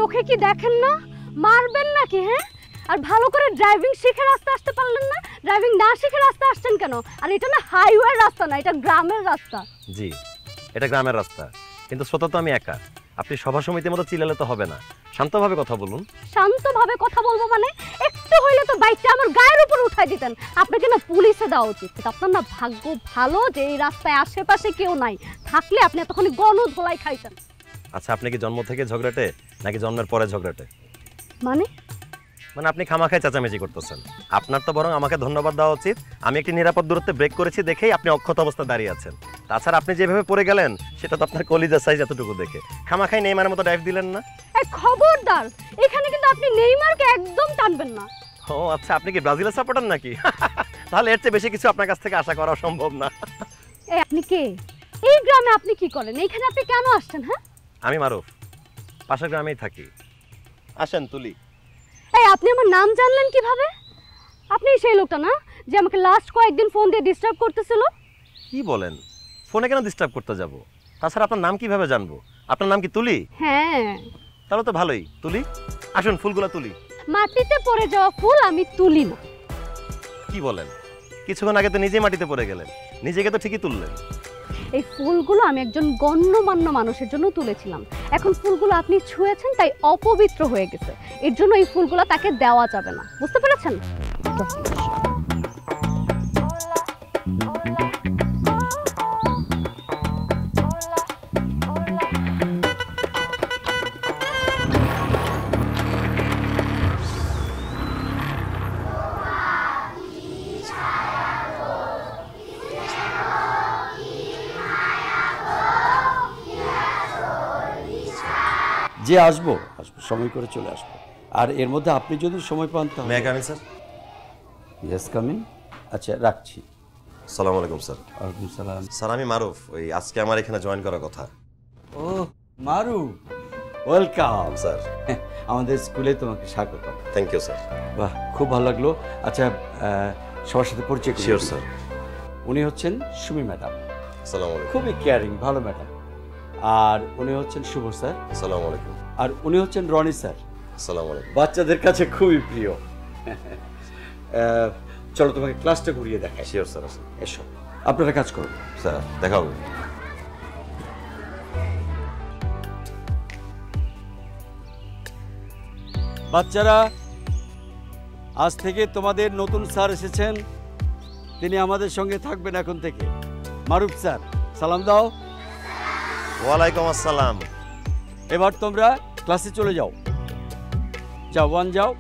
চোখে কি দেখেন না? মারবেন নাকি? হ্যাঁ, আর ভালো করে ড্রাইভিং শিখে রাস্তা আসতে পারলেন না? ড্রাইভিং না শিখে রাস্তা আসছেন কেন? আর এটা না হাইওয়ে রাস্তা না, এটা গ্রামের রাস্তা। জি, এটা গ্রামের রাস্তা, কিন্তু শ্রোতা তো আমি একা। আপনি সভা সমিতির মতো চিল্লালে তো হবে না, শান্তভাবে কথা বলুন। শান্তভাবে কথা বলবো মানে? একটু হইলে তো বাইকটা আমার গায়ের উপর উঠাই দিতেন। আপনাকে না পুলিশে দেওয়া উচিত। আপনার না ভাগ্য ভালো যে এই রাস্তায় আশেপাশে কেউ নাই, থাকলে আপনি এতক্ষণ গণধোলাই খাইতেন। আচ্ছা, আপনি কি জন্ম থেকে ঝগড়াটে নাকি জন্মের পরে ঝগড়াটে? মানে আপনি খামাখায় চেঁচামেচি করতেছেন। আপনার তো বরং আমাকে ধন্যবাদ দেওয়া উচিত। আমি একটি নিরাপদ দূরত্বে ব্রেক করেছি দেখেই আপনি অক্ষত অবস্থায় দাঁড়িয়ে আছেন। তাছাড়া আপনি যেভাবে পড়ে গেলেন সেটা তো আপনার কলিজার সাইজ এতটুকু দেখে। খামাখায় নেইমারের মতো ড্রাইভ দিলেন না? খবরদার, এখানে কিন্তু আপনি নেইমারকে একদম টানবেন না। ও আচ্ছা, আপনি কি ব্রাজিলের সাপোর্টার নাকি? তাহলে এর চেয়ে বেশি কিছু আপনার কাছ থেকে আশা করা সম্ভব না। আপনি কে? এই গ্রামে আপনি কি করেন? এখানে আপনি কেন আসছেন? হ্যাঁ, আমি মারুফ, পাশের গ্রামেই থাকি। আসেন তুলি। আপনি আমার নাম জানলেন কিভাবে? আপনি সেই লোকটা না যে আমাকে লাস্ট কয়েকদিন ফোন দিয়ে ডিস্টার্ব করতেছিল? কি বলেন? ফোনে কেন ডিস্টার্ব করতে যাব? তাছাড়া আপনার নাম কিভাবে জানবো? আপনার নাম কি তুলি? হ্যাঁ। তাহলে তো ভালোই। তুলি, আসুন ফুলগুলো তুলি। মাটিতে পড়ে যাওয়া ফুল আমি তুলি না। কি বলেন? কিছুক্ষণ আগে তো নিজে মাটিতে পড়ে গেলেন, নিজেকে তো ঠিকই তুললেন। এই ফুলগুলো আমি একজন গণ্যমান্য মানুষের জন্য তুলেছিলাম। এখন ফুলগুলো আপনি ছুঁয়েছেন তাই অপবিত্র হয়ে গেছে। এর জন্য এই ফুলগুলো তাকে দেওয়া যাবে না, বুঝতে পেরেছেন? যে আসবো সময় করে চলে আসবো। আর এর মধ্যে আপনি যদি সময় পান তাহলে। মে কামিং স্যার? Yes coming. আচ্ছা, রাখছি। আসসালামু আলাইকুম স্যার। ওয়ালাইকুম সালাম। স্যার, আমি মারুফ, ওই আজকে আমার এখানে জয়েন করার কথা। ও মারু, ওয়েলকাম স্যার। আমাদের স্কুলে তোমাকে স্বাগত। Thank you sir. বাহ, খুব ভালো লাগলো। আচ্ছা, সবার সাথে পরিচয় করিয়ে শিওর দিই। স্যার। উনি হচ্ছেন সুমি ম্যাডাম, আসসালামু আলাইকুম। খুবই কেয়ারিং, ভালো ম্যাডাম। আর উনি হচ্ছেন শুভ স্যার। আসসালামু আলাইকুম। আর উনি হচ্ছেন রনি স্যার, আসসালামু আলাইকুম। বাচ্চাদের কাছে খুবই প্রিয়। চলো তোমাকে ক্লাসটা ঘুরিয়ে দেখাই। Sure sir. এসো, আপনারা কাজ করুন। স্যার, দেখা হবে। বাচ্চারা, আজ থেকে তোমাদের নতুন স্যার এসেছেন, তিনি আমাদের সঙ্গে থাকবেন এখন থেকে। মারুফ স্যার, সালাম দাও। ওয়ালাইকুম আসসালাম। এবার তোমরা ক্লাসে চলে যাও। যাও, ওয়ান যাও।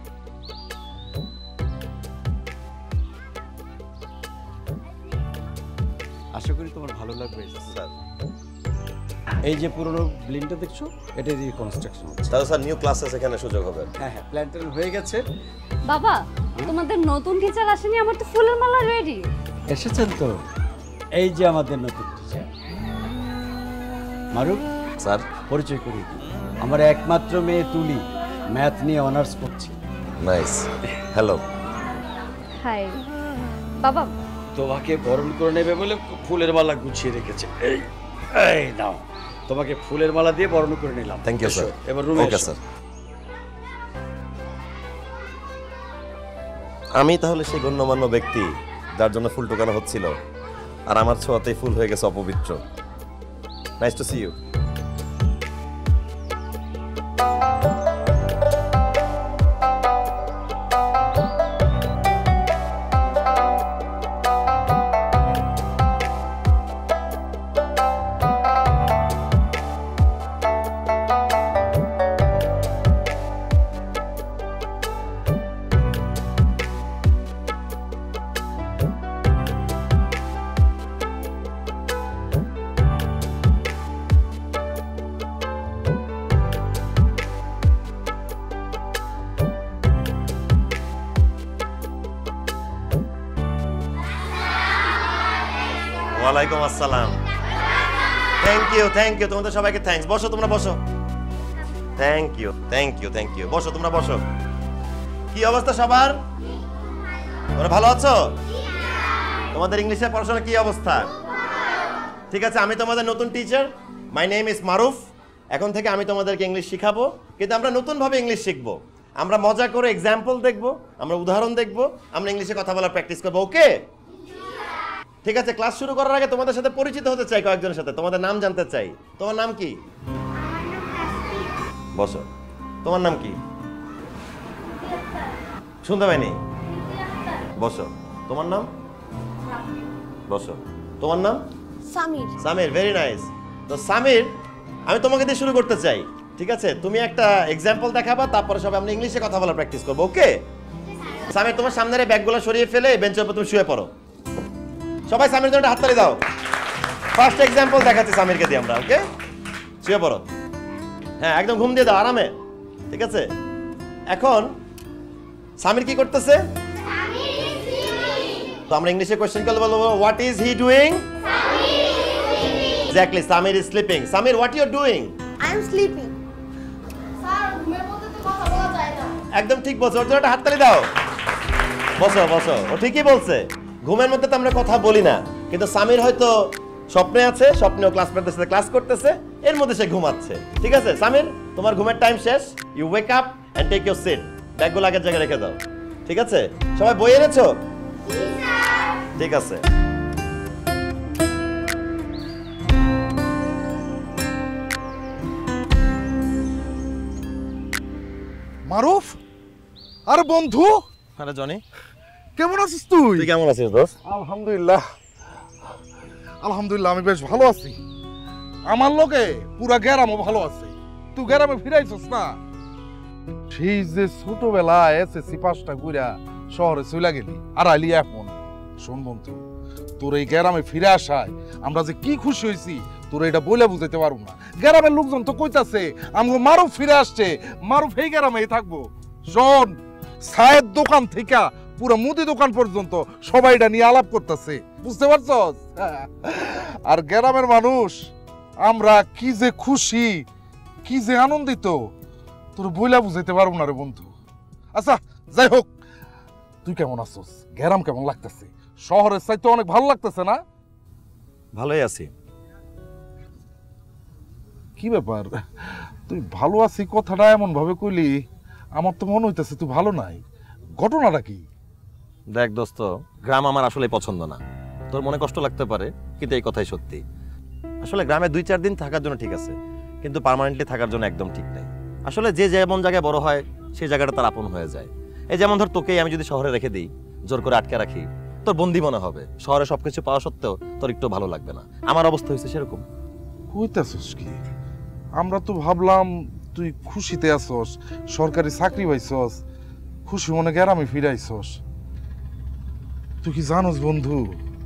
আশা করি তোমার ভালো লাগবে স্যার। এই যে পুরনো বিল্ডিংটা দেখছো, এটা রিকনস্ট্রাকশন হচ্ছে। তাহলে স্যার নিউ ক্লাসেস এখানে সুযোগ হবে? হ্যাঁ, প্ল্যান হয়ে গেছে। বাবা, তোমাদের নতুন টিচার আসেনি? আমার তো ফুলের মালা রেডি। এসেছেন তো? এই যে আমাদের নতুন টিচার মারুফ স্যার। পরিচয় করিয়ে দিই, আমার একমাত্র মেয়ে তুলি, ম্যাথ নিয়ে অনার্স করছি। নাইস। হ্যালো। হাই বাবা। তোমাকে বরণ করে নেবে বলে ফুলের মালা গুছিয়ে রেখেছে। এই এই নাও, তোমাকে ফুলের মালা দিয়ে বরণ করে নিলাম। Thank you sir. এবার রুমে ওকে স্যার। আমি তাহলে সেই গণ্যমান্য ব্যক্তি যার জন্য ফুল টোকানো হচ্ছিল, আর আমার ছোঁয়াতেই ফুল হয়ে গেছে অপবিত্র। Nice to see you. ওয়ালাইকুম আসসালাম। থ্যাংক ইউ তোমাদের সবাইকে থ্যাঙ্কস। বসো, তোমরা বসো। Thank you. বসো, তোমরা বসো। কি অবস্থা সবার? তোমরা ভালো আছো? তোমাদের ইংলিশে পড়াশোনা কি অবস্থা? ঠিক আছে, আমি তোমাদের নতুন টিচার। মাই নেম ইজ মারুফ। এখন থেকে আমি তোমাদেরকে ইংলিশ শিখাবো। কিন্তু আমরা নতুনভাবে ইংলিশ শিখবো। আমরা মজা করে এক্সাম্পল দেখবো, আমরা উদাহরণ দেখবো, আমরা ইংলিশে কথা বলার প্র্যাকটিস করবো। ওকে, ঠিক আছে। ক্লাস শুরু করার আগে তোমাদের সাথে পরিচিত হতে চাই, কয়েকজনের সাথে তোমাদের নাম জানতে চাই। তোমার নাম কি? বসো। তোমার নাম কি? শুনতে পাইনি। বসো। তোমার নাম? বসো। তোমার নাম? সামির। Samir, very nice. তো সামির, আমি তোমাকে দিয়ে শুরু করতে চাই, ঠিক আছে? তুমি একটা এক্সাম্পল দেখাবা, তারপরে সবাই আমরা ইংলিশে কথা বলার প্র্যাকটিস করবো। ওকে সামির, তোমার সামনের এই ব্যাগগুলো সরিয়ে ফেলে বেঞ্চের উপর তুমি শুয়ে পড়ো। সবাই সামির জন্য হাততালি দাও। ফার্স্ট এক্সাম্পল দেখাচ্ছি সামিরকে দিয়ে আমরা। ওকে, শুয়ে পড়ো। হ্যাঁ, একদম ঘুম দিয়ে দাও আরামে, ঠিক আছে? এখন সামির কি করতেছে? তো আমরা ইংলিশে কোশ্চেন করলে বলবো what is he doing? Exactly, Samir is sleeping. Samir, what you are doing? I am sleeping. Sir, ঘুমের মধ্যে তো কথা বলা যায় না। একদম ঠিক বলছো, ওর জন্য একটা হাততালি দাও। বসো বসো, ও ঠিকই বলছে, ঘুমের মধ্যে তো আমরা কথা বলি না, কিন্তু সামির হয়তো স্বপ্নে আছে, স্বপ্নেও ক্লাসমেটদের সাথে ক্লাস করতেছে, এর মধ্যে সে ঘুমাচ্ছে। ঠিক আছে সামির, তোমার ঘুমের টাইম শেষ। You wake up and take your seat. ব্যাগগুলো আগের জায়গায় রেখে দাও, ঠিক আছে? সবাই বই এনেছো? ঠিক আছে। মারুফ, আরে বন্ধু, আরে জনি, কেমন আছিস তুই? তুই কেমন আছিস দোস্ত? আলহামদুলিল্লাহ, আলহামদুলিল্লাহ, আমি বেশ ভালো আছি। আমার লোকে পুরা গ্রামও ভালো আছে। তুই গ্রামে ফিরাইছিস না? সেই যে ছোটবেলায় এসএসসি পাসটা কইরা শহরে চলে গেলি, আর আইলি এখন। শোন বন্ধু, তোর এই গ্রামে ফিরে আসায় আমরা যে কি খুশি হয়েছি তোর এটা বলে বুঝাইতে পারবো না। গ্রামের লোকজন তো কইতাছে আমগো মারুফ ফিরে আসছে, মারুফ এই গ্রামেই থাকবো। শোন, চায়ের দোকান থেকে পুরো মুদি দোকান পর্যন্ত সবাই এটা নিয়ে আলাপ করতেছে, বুঝতে পারছস? আর গ্রামের মানুষ আমরা কি যে খুশি, কি যে আনন্দিত, তোর বইলা বুঝাইতে পারবো না রে বন্ধু। আচ্ছা যাই হোক, তুই কেমন আছস? গ্রাম কেমন লাগতেছে? শহরের চাইতে অনেক ভালো লাগতেছে না? ভালোই আছি। কি ব্যাপার, তুই ভালো আছি কথাটা এমন ভাবে কইলি, আমার তো মনে হইতেছে তুই ভালো নাই। ঘটনাটা কি? দেখ দোস্ত, গ্রাম আমার আসলে পছন্দ না। তোর মনে কষ্ট লাগতে পারে, কিন্তু এই কথাই সত্যি। আসলে গ্রামে 2-4 দিন থাকার জন্য ঠিক আছে, কিন্তু পার্মানেন্টলি থাকার জন্য একদম ঠিক নাই। আসলে যে যেমন জায়গায় বড় হয় সেই জায়গাটা তার আপন হয়ে যায়। এই যেমন ধর, তোকেই আমি যদি শহরে রেখে দিই, জোর করে আটকে রাখি, তোর বন্দি মনে হবে। শহরে সবকিছু পাওয়া সত্ত্বেও তোর একটু ভালো লাগবে না। আমার অবস্থা হয়েছে সেরকম। কইতাছস কি? আমরা তো ভাবলাম তুই খুশিতে আছস, সরকারি চাকরি পাইছস, খুশি মনে গ্রামে ফিরাইছস। তুই কি জানোস বন্ধু,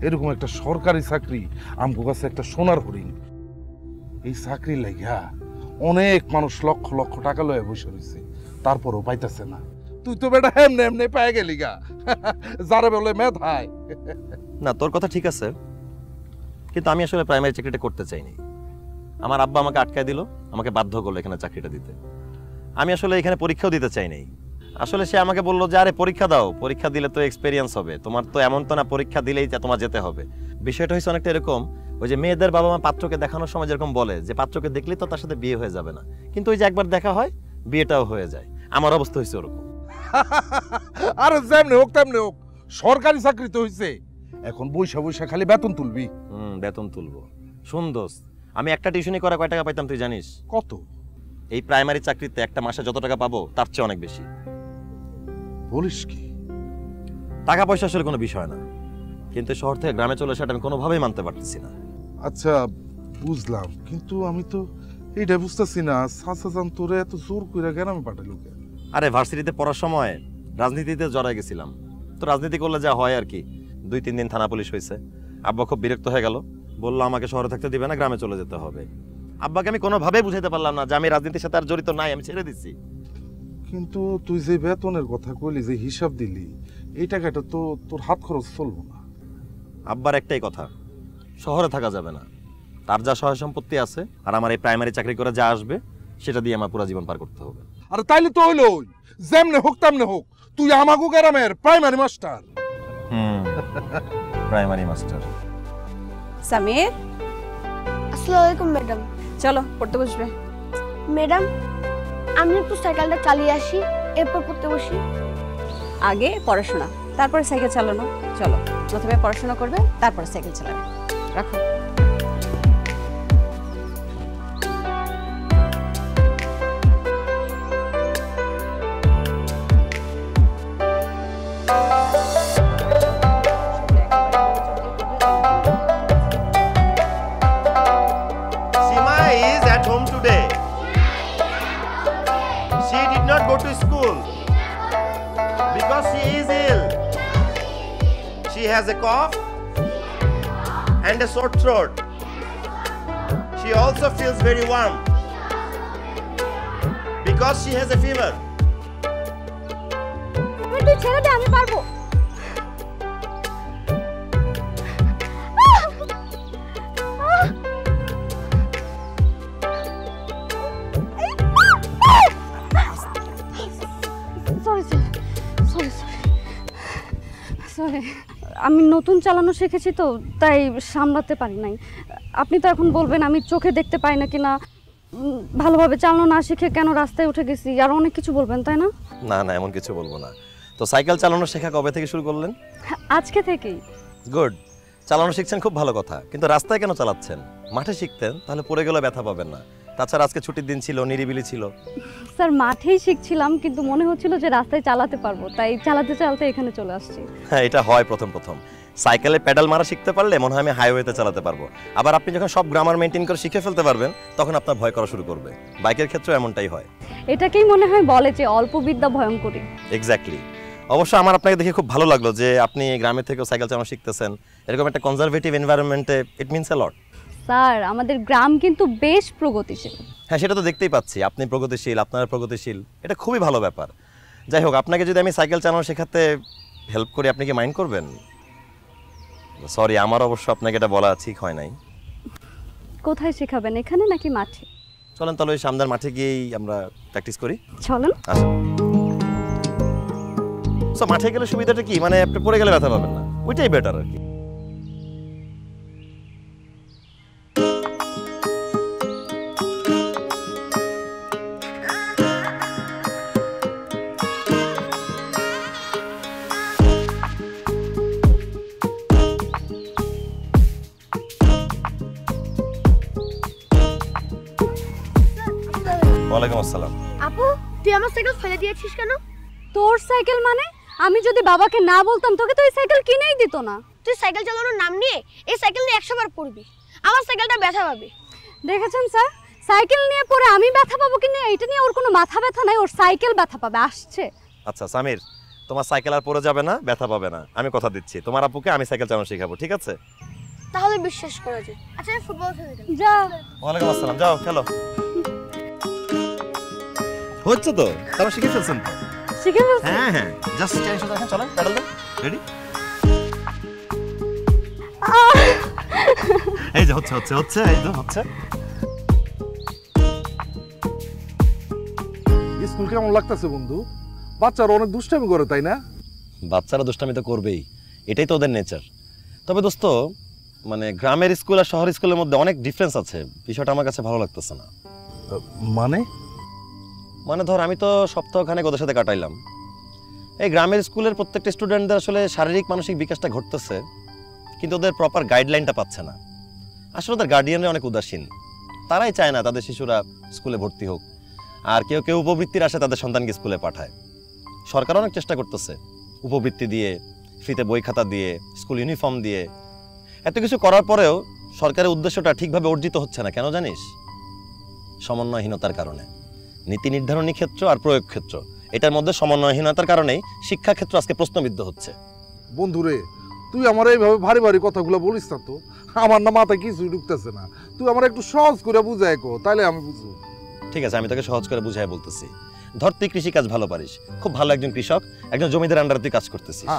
এরকম একটা সরকারি চাকরি আমগো কাছে একটা সোনার হরিণ। এই চাকরি লাগিয়া অনেক মানুষ লক্ষ লক্ষ টাকা লয়ে বসে রয়েছে, তারপরও পাইতেছে না। তুই তো বেটা এমনি এমনি পেয়ে গেলি গা, যারা বলে মেধায়। না, তোর কথা ঠিক আছে, কিন্তু আমি আসলে প্রাইমারি চাকরিটা করতে চাইনি। আমার আব্বা আমাকে আটকায় দিল, আমাকে বাধ্য করলো এখানে চাকরিটা দিতে। আমি আসলে এখানে পরীক্ষাও দিতে চাইনি। আসলে সে আমাকে বললো যে আরে পরীক্ষা দাও, পরীক্ষা দিলে তো এক্সপেরিয়েন্স হবে, তোমার তো এমন তো না পরীক্ষা দিলেই তোমার যেতে হবে। বিষয়টা হয়েছে অনেকটা এরকম, ওই যে মেয়েদের বাবা মা পাত্রকে দেখানোর সময় যেরকম বলে যে পাত্রকে দেখলেই তো তার সাথে বিয়ে হয়ে যাবে না, কিন্তু ওই যে একবার দেখা হয় বিয়েটাও হয়ে যায়। আমার অবস্থা হয়েছে ওরকম। আরে যেমনি হোক তেমনি হোক, সরকারি চাকরি তো হয়েছে, এখন বৈশা বৈশা খালি বেতন তুলবি। বেতন তুলবো। শুন দোস্ত, আমি একটা টিউশনি করা কয় টাকা পাইতাম তুই জানিস? কত? এই প্রাইমারি চাকরিতে একটা মাসে যত টাকা পাবো তার চেয়ে অনেক বেশি। বলিস কি? টাকা পয়সা আসলে কোনো বিষয় না, কিন্তু শহর থেকে গ্রামে চলে আসাটা আমি কোনোভাবেই মানতে পারতেছি না। আচ্ছা বুঝলাম, কিন্তু আমি তো এইটা বুঝতেছি না, চাচা জান তোরে এত জোর কইরা গ্রামে পাঠাইলো কেন? আরে ভার্সিটিতে পড়ার সময় রাজনীতিতে জড়াই গেছিলাম, তো রাজনীতি করলে যা হয় আর কি। 2-3 দিন থানা পুলিশ হয়েছে, আব্বা খুব বিরক্ত হয়ে গেল, বললো আমাকে শহরে থাকতে দিবে না, গ্রামে চলে যেতে হবে। আব্বাকে আমি কোনোভাবেই বুঝাইতে পারলাম না যে আমি রাজনীতির সাথে আর জড়িত নাই, আমি ছেড়ে দিচ্ছি। কিন্তু তুই যে বেতনের কথা কইলি, যে হিসাব দিলি, এই টাকাটা তো তোর হাত খরচ চলবো না। আব্বার একটাই কথা, শহরে থাকা যাবে না, তার যা সহায় সম্পত্তি আছে আর আমার এই প্রাইমারি চাকরি করে যা আসবে সেটা দিয়ে আমার পুরো জীবন পার করতে হবে। আরে তাইলে তো হইলো, যেমনে হোক তেমনে হোক তুই আমাগো গ্রামের primary master. Primary master. Samir, আসসালামু আলাইকুম ম্যাডাম। চলো পড়তে বসবে। ম্যাডাম, আমি একটু সাইকেলটা চালিয়ে আসি, এরপর পড়তে বসি। আগে পড়াশোনা, তারপরে সাইকেল চালানো। চলো, প্রথমে পড়াশোনা করবে, তারপরে সাইকেল চালাবে। রাখো। Sima is at home today. She did not go to school because she is ill. She has a cough and a sore throat. She also feels very warm because she has a fever. তুই ছেড়ে দে, আমি পারবো। Sorry, আমি নতুন চালানো শিখেছি তো, তাই সামলাতে পারি নাই। আপনি তো এখন বলবেন আমি চোখে দেখতে পাই না কিনা, ভালোভাবে চালানো না শিখে কেন রাস্তায় উঠে গেছি, আর অনেক কিছু বলবেন, তাই না? না না, এমন কিছু বলবো না। তো সাইকেল চালানো শেখা কবে থেকে শুরু করলেন? আজকে থেকেই। গুড, চালানো শিখছেন, খুব ভালো কথা। কিন্তু রাস্তায় কেন চালাচ্ছেন? মাঠে শিখতেন, তাহলে পড়ে গেলে ব্যথা পাবেন না। তাছাড়া আজকে ছুটির দিন ছিল, নিরিবিলি ছিল। স্যার, মাঠেই শিখছিলাম, কিন্তু মনে হচ্ছিল যে রাস্তায় চালাতে পারবো, তাই চালাতে চালাতে এখানে চলে আসছি। হ্যাঁ, এটা হয় প্রথম প্রথম। সাইকেলে প্যাডাল মারা শিখতে পারলে মনে হয় আমি হাইওয়েতে চালাতে পারবো। আবার আপনি যখন সব গ্রামার মেনটেন করে শিখে ফেলতে পারবেন, তখন আপনার ভয় করা শুরু করবে। বাইকের ক্ষেত্রে এমনটাই হয়। এটাকেই মনে হয় বলে যে অল্প বিদ্যা ভয়ঙ্করী। এক্স্যাক্টলি। অবশ্য আমার আপনাকে দেখে খুব ভালো লাগলো যে আপনি গ্রামে থেকেও সাইকেল চালানো শিখতেছেন। এরকম একটা কনজারভেটিভ এনভায়রনমেন্টে it means a lot. Sir, আমাদের গ্রাম কিন্তু বেশ প্রগতিশীল। হ্যাঁ, সেটা তো দেখতেই পাচ্ছি। আপনি প্রগতিশীল, আপনারা প্রগতিশীল, এটা খুবই ভালো ব্যাপার। যাই হোক, আপনাকে যদি আমি সাইকেল চালানো শেখাতে হেল্প করি, আপনি কি মাইন্ড করবেন? সরি, আমার অবশ্য আপনাকে এটা বলা ঠিক হয় নাই। কোথায় শেখাবেন, এখানে নাকি মাঠে? চলেন তাহলে ওই সামনের মাঠে গিয়েই আমরা প্র্যাকটিস করি। চলেন। আসুন। সো মাঠে গেলে সুবিধাটা কি, মানে আপনি পড়ে গেলে ব্যথা পাবেন না, ওইটাই বেটার আর কি। ওয়ালাইকুম আসসালাম। আপু, তুই আমার সাইকেল ফেলে দিয়েছিস কেন? তোর সাইকেল মানে? আমি যদি বাবাকে না বলতাম, তোকে তো এই সাইকেল কিনেই দিত না। তুই সাইকেল চালানোর নাম নিয়ে এই সাইকেল নিয়ে 100 বার পড়বি, আমার সাইকেলটা ব্যথা পাবে। দেখেছেন স্যার, সাইকেল নিয়ে পরে আমি ব্যথা পাবো কিনা এটা নিয়ে ওর কোনো মাথা ব্যথা নাই, ওর সাইকেল ব্যথা পাবে। আসছে। আচ্ছা সামির, তোমার সাইকেল আর পড়ে যাবে না, ব্যথা পাবে না, আমি কথা দিচ্ছি। তোমার আপুকে আমি সাইকেল চালানো শেখাবো, ঠিক আছে? তাহলে বিশ্বাস করা যায়। আচ্ছা, আমি ফুটবল খেলে যাই। যা। ওয়ালাইকুম আসসালাম, যাও খেলো। হচ্ছে তো, তারা শিখে ফেলছেন তো? শিখে ফেলছি। হ্যাঁ হ্যাঁ, জাস্ট টেনশন রাখেন, চলেন প্যাডাল দেন। রেডি? এই যে হচ্ছে হচ্ছে হচ্ছে, এই তো হচ্ছে। স্কুল কেমন লাগতেছে বন্ধু? বাচ্চারা অনেক দুষ্টামি করে, তাই না? বাচ্চারা দুষ্টামি তো করবেই, এটাই তো ওদের নেচার। তবে দোস্ত, মানে গ্রামের স্কুল আর শহরের স্কুলের মধ্যে অনেক ডিফারেন্স আছে। বিষয়টা আমার কাছে ভালো লাগতেছে না। মানে মানে ধর, আমি তো সপ্তাহখানেক ওদের সাথে কাটাইলাম। এই গ্রামের স্কুলের প্রত্যেকটা স্টুডেন্টদের আসলে শারীরিক মানসিক বিকাশটা ঘটতেছে, কিন্তু ওদের প্রপার গাইডলাইনটা পাচ্ছে না। আসলে ওদের গার্ডিয়ানরা অনেক উদাসীন, তারাই চায় না তাদের শিশুরা স্কুলে ভর্তি হোক। আর কেউ কেউ উপবৃত্তির আশায় তাদের সন্তানকে স্কুলে পাঠায়। সরকার অনেক চেষ্টা করতেছে, উপবৃত্তি দিয়ে, ফ্রিতে বই খাতা দিয়ে, স্কুল ইউনিফর্ম দিয়ে। এত কিছু করার পরেও সরকারের উদ্দেশ্যটা ঠিকভাবে অর্জিত হচ্ছে না। কেন জানিস? সমন্বয়হীনতার কারণে। নীতি নির্ধারণী ক্ষেত্র আর প্রয়োগ ক্ষেত্র, এটার মধ্যে সমন্বয়হীনতার কারণেই শিক্ষা ক্ষেত্র আজকে প্রশ্নবিদ্ধ হচ্ছে। বন্ধুরে, তুই আমার এইভাবে ভারী ভারী কথাগুলো বলিস না তো। আমার না মাথায় কিছুই ঢুকতেছে না। তুই আমার একটু সহজ করে বুঝাই কো, তাইলে আমি বুঝবো। ঠিক আছে, আমি তোকে সহজ করে বুঝাই বলতেছি। ধর, তুই কৃষিকাজ ভালো পারিস, খুব ভালো একজন কৃষক, একজন জমিদার আন্ডারে তুই কাজ করতেছিস।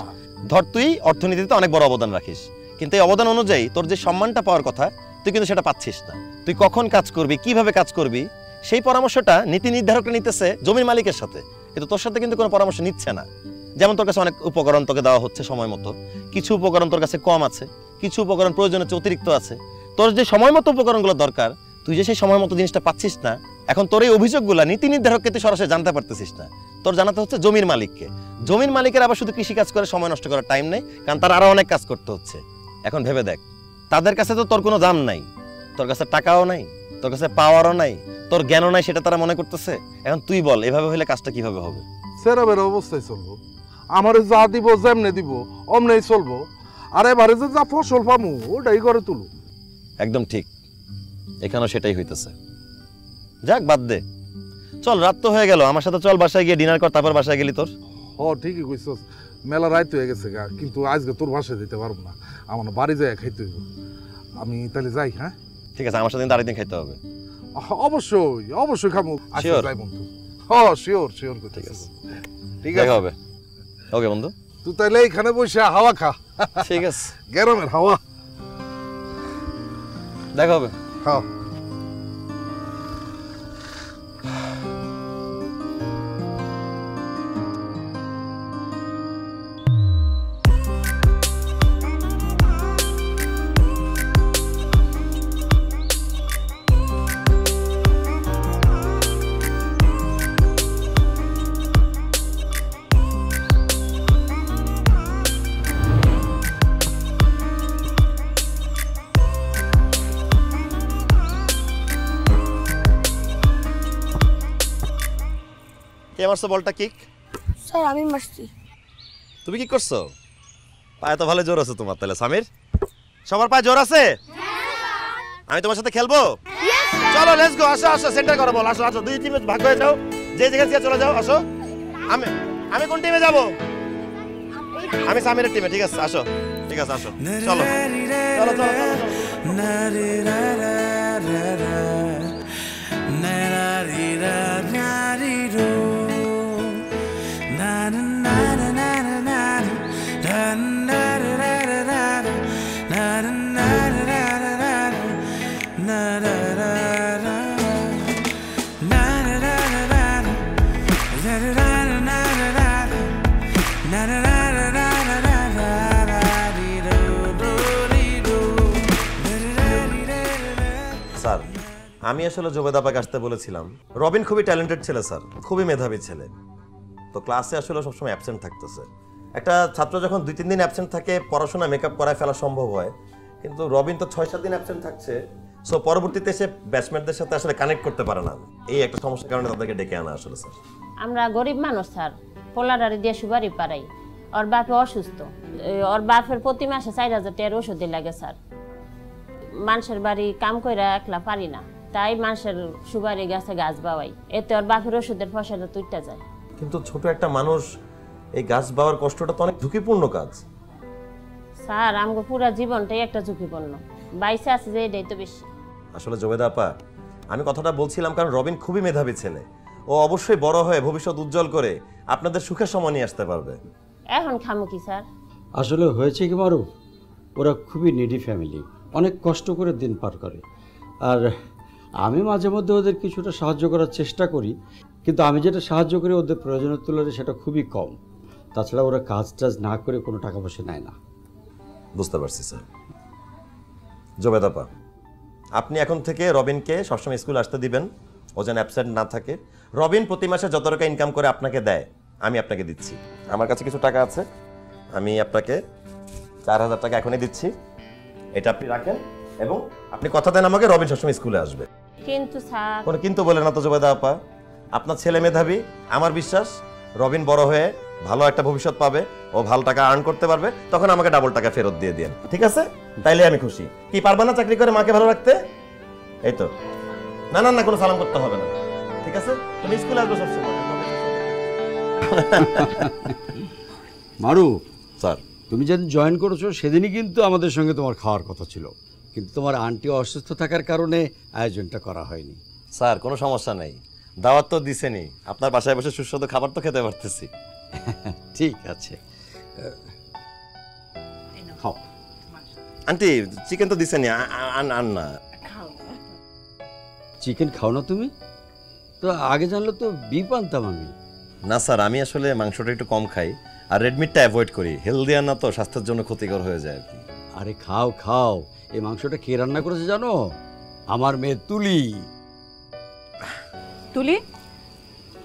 ধর, তুই অর্থনীতিতে অনেক বড় অবদান রাখিস, কিন্তু এই অবদান অনুযায়ী তোর যে সম্মানটা পাওয়ার কথা, তুই কিন্তু সেটা পাচ্ছিস না। তুই কখন কাজ করবি, কিভাবে কাজ করবি, সেই পরামর্শটা নীতি নির্ধারকরা নিতেছে জমির মালিকের সাথে, কিন্তু তোর সাথে কিন্তু কোনো পরামর্শ নিচ্ছে না। যেমন তোর কাছে অনেক উপকরণ তোকে দেওয়া হচ্ছে সময় মতো, কিছু উপকরণ তোর কাছে কম আছে, কিছু উপকরণ প্রয়োজনের চেয়ে অতিরিক্ত আছে। তোর যে সময় মতো উপকরণগুলো দরকার, তুই যে সেই সময় মতো জিনিসটা পাচ্ছিস না, এখন তোর এই অভিযোগগুলা নীতি নির্ধারককে তুই সরাসরি জানতে পারতেছিস না, তোর জানাতে হচ্ছে জমির মালিককে। জমির মালিকের আবার শুধু কৃষি কাজ করে সময় নষ্ট করার টাইম নেই, কারণ তার আরো অনেক কাজ করতে হচ্ছে। এখন ভেবে দেখ, তাদের কাছে তো তোর কোনো দাম নাই, তোর কাছে টাকাও নাই, তোর কাছে পাওয়ারও নাই, তোর জ্ঞানও নাই, সেটা তারা মনে করতেছে। এখন তুই বল, এভাবে হলে কাজটা কিভাবে হবে? সেরাবের অবস্থায় চলবো, আমারে যা দিব যেমনে দিব অমনেই চলবো, আর এবারে যে যা ফসল পামু ওটাই করে তুলু। একদম ঠিক, এখানেও সেটাই হইতেছে। যাক বাদ দে, চল রাত তো হয়ে গেল, আমার সাথে চল বাসায় গিয়ে ডিনার কর, তারপর বাসায় গেলি তোর। ঠিকই কইছস, মেলা রাত হয়ে গেছে গা, কিন্তু আজকে তোর বাসায় দিতে পারবো না, আমার বাড়ি যায় খাইতে হইব। আমি তাহলে যাই। হ্যাঁ ঠিক আছে, আমার সাথে কিন্তু আরেকদিন খাইতে হবে। অবশ্যই অবশ্যই খামু। Sure? যাই বন্ধু। Sure sure. ঠিক আছে, ঠিক দেখা আছে হবে। ওকে বন্ধু, তুই তাইলে এখানে বসে হাওয়া খা। ঠিক আছে, গরমের হাওয়া। দেখা হবে। হ্যাঁ কে মারছো বলটা? কিক? স্যার আমি মারছি। তুমি কি করছো? পায়ে তো ভালো জোর আছে তোমার। তাহলে সামির, সবার পায়ে জোর আছে? আমি তোমার সাথে খেলবো? চলো লেটস গো, আসো আসো, সেন্টার করো বল, আসো আসো, দুই টিমে ভাগ হয়ে যাও, যে যেখানে থেকে চলে যাও, আসো। আমি আমি কোন টিমে যাব? আমি সামিরের টিমে। ঠিক আছে আসো, ঠিক আছে আসো, চলো চলো চলো স্যার, আমি আসলে জোবেদাপাকে আসতে বলেছিলাম। রবিন খুবই ট্যালেন্টেড ছেলে স্যার, খুবই মেধাবী ছেলে, তো ক্লাসে আসলে সবসময় অ্যাবসেন্ট থাকতেছে। একটা ছাত্র যখন 2-3 দিন অ্যাবসেন্ট থাকে, পড়াশোনা মেকআপ করায় ফেলা সম্ভব হয়, কিন্তু রবিন তো 6-7 দিন অ্যাবসেন্ট থাকছে। সো পরবর্তীতে সে ব্যাটসম্যানদের সাথে আসলে কানেক্ট করতে পারে না। এই একটা সমস্যার কারণে তাদেরকে ডেকে আনা আসলে স্যার। আমরা গরিব মানুষ স্যার, পোলাডারি দিয়ে সুবারি পারাই। ওর বাপে অসুস্থ, ওর বাপের প্রতি মাসে 4000 টাকার ওষুধই লাগে স্যার। মানুষের বাড়ি কাম কইরা একলা পারি না, তাই মানুষের সুবারি গাছে গাছ বাওয়াই, এতে ওর বাপের ওষুধের ফসলে তুইটা যায়। কিন্তু ছোট একটা মানুষ, এই গাছ বাওয়ার কষ্টটা তো অনেক ঝুঁকিপূর্ণ কাজ। স্যার আমগো পুরা জীবনটাই একটা ঝুঁকিপূর্ণ, বাইসে আছে যে এটাই তো বেশি। আসলে জোবেদা আপা, আমি কথাটা বলছিলাম কারণ রবিন খুবই মেধাবী ছেলে, ও অবশ্যই বড় হয়ে ভবিষ্যৎ উজ্জ্বল করে আপনাদের সুখের সময় নিয়ে আসতে পারবে। এখন খামু কি স্যার? আসলে হয়েছে কি মারুফ, ওরা খুবই নিডি ফ্যামিলি, অনেক কষ্ট করে দিন পার করে। আর আমি মাঝে মধ্যে ওদের কিছুটা সাহায্য করার চেষ্টা করি, কিন্তু আমি যেটা সাহায্য করি ওদের প্রয়োজনের তুলনায় সেটা খুবই কম। তাছাড়া ওরা কাজ টাজ না করে কোনো টাকা পয়সা নেয় না। বুঝতে পারছি স্যার। জোবেদা আপা, আপনি এখন থেকে রবিনকে সবসময় স্কুল আসতে দিবেন, ও যেন অ্যাবসেন্ট না থাকে। রবিন প্রতি মাসে যত টাকা ইনকাম করে আপনাকে দেয়, আমি আপনাকে দিচ্ছি। আমার কাছে কিছু টাকা আছে, আমি আপনাকে 4000 টাকা এখনই দিচ্ছি, এটা আপনি রাখেন এবং আপনি কথা দেন আমাকে রবিন সবসময় স্কুলে আসবে। কিন্তু স্যার। কোনো কিন্তু বলে না তো জোবেদা আপা, আপনার ছেলে মেধাবী, আমার বিশ্বাস রবিন বড় হয়ে ভালো একটা ভবিষ্যৎ পাবে, ও ভালো টাকা আর্ন করতে পারবে, তখন আমাকে ডাবল টাকা ফেরত দিয়ে দেন, ঠিক আছে? তাইলে আমি খুশি। কি পারবা না চাকরি করে মাকে ভালো রাখতে? এই তো। না না না, কোনো সালাম করতে হবে না, ঠিক আছে? তুমি স্কুলে আসবে সবসময়। মারুফ স্যার, তুমি যেদিন জয়েন করেছো সেদিনই কিন্তু আমাদের সঙ্গে তোমার খাওয়ার কথা ছিল, কিন্তু তোমার আন্টি অসুস্থ থাকার কারণে আয়োজনটা করা হয়নি। স্যার কোনো সমস্যা নেই, দাওয়াত তো দিছেনি, আপনার বাসায় বসে সুস্বাদু খাবার তো খেতে পারতেছি। ঠিক আছে, খাও। আন্টি চিকেন তো দিছেনি, আন না। চিকেন খাও না তুমি? তো আগে জানলে তো বিফ আনতাম আমি। না স্যার, আমি আসলে মাংসটা একটু কম খাই, আর রেড মিটটা অ্যাভয়েড করি, হেলদি আর না তো স্বাস্থ্যের জন্য ক্ষতিকর হয়ে যায় আর কি। আরে খাও খাও, এই মাংসটা কে রান্না করেছে জানো? আমার মেয়ে তুলি। তুলি,